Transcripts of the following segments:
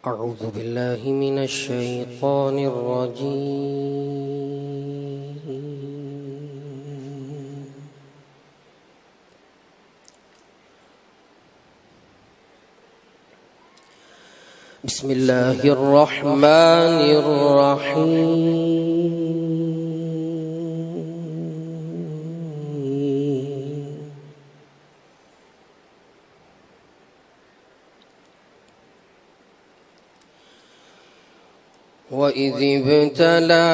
أعوذ بالله من الشيطان الرجيم. بسم الله الرحمن الرحيم. وإذ ابتلى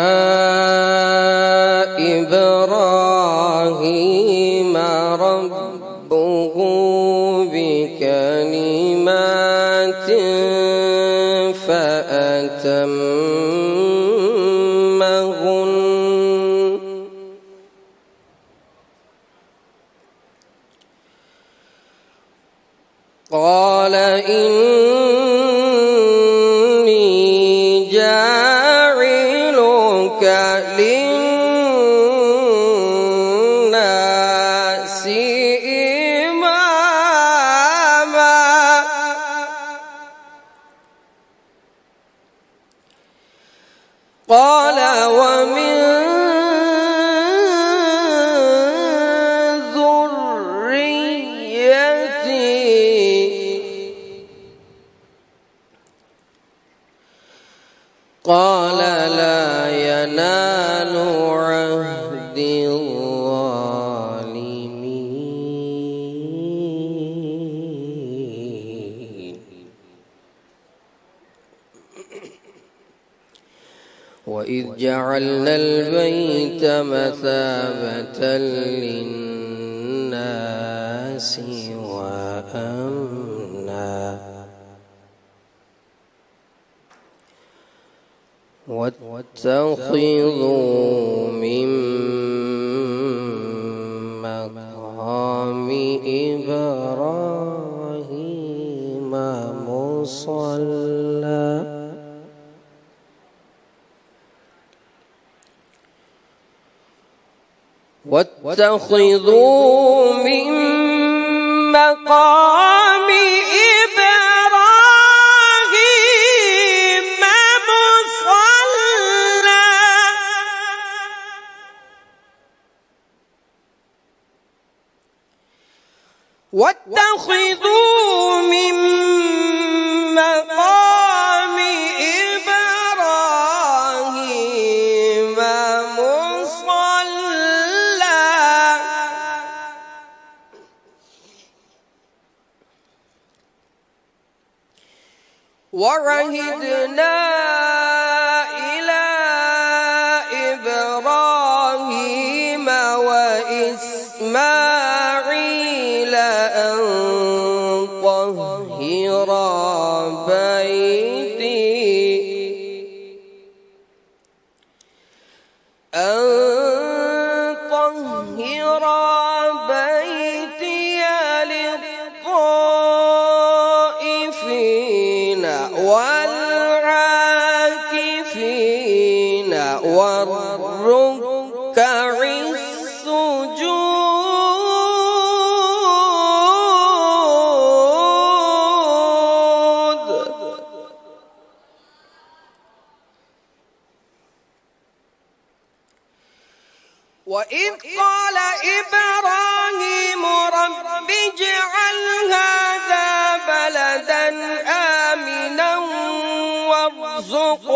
إبراهيم ربه بكلمات فأتمهن قال إني جاعلك للناس إماما قال ومن قال لا ينال عهد الظالمين وإذ جعلنا البيت مثابة للناس وأمنا واتخذوا من مقام إبراهيم مصلى واتخذوا من مقام إبراهيم مصلى واتخذوا من مقام إبراهيم مصلى وعهدنا إلى إبراهيم وإسماعيل أن طهر بيتي للطائفين والعاكفين والركع السجود وإذ قال إبراهيم رب اجعل هذا بلدا آمنا وارزق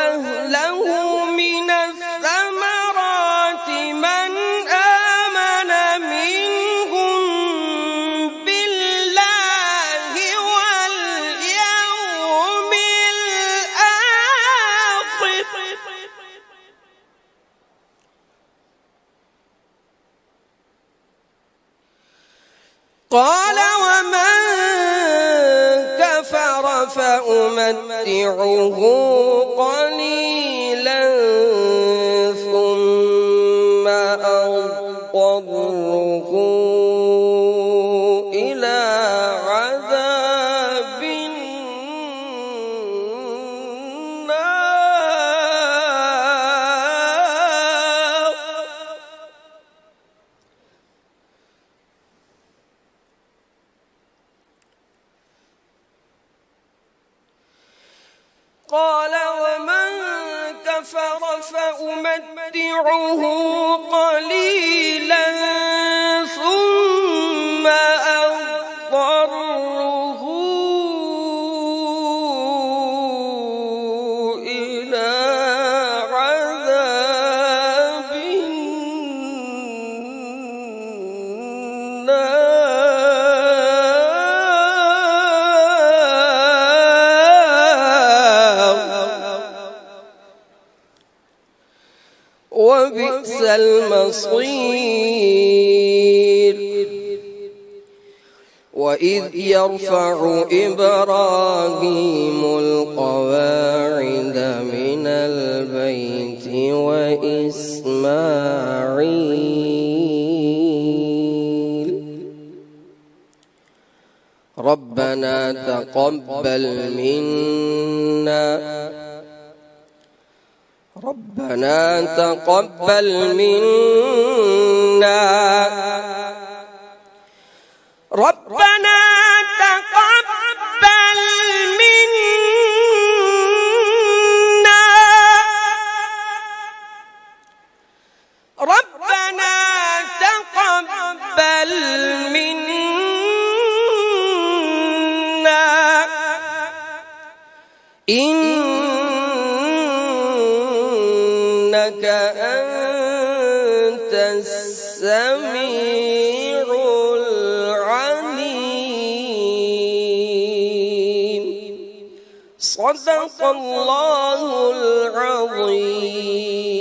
أهله من الثمرات من آمن منهم بالله واليوم الآخر قال ومن كفر فأمتعه قليلا ثم أضطره إلى عذاب النار قال ومن كفر فأمتعه قليلا ثم أضطره إلى عذاب النار وبئس المصير. وإذ يرفع إبراهيم القواعد من البيت وإسماعيل ربنا تقبل منا ربنا تقبل منا ربنا تقبل منا إنك أنت السميع العليم. صدق الله العظيم.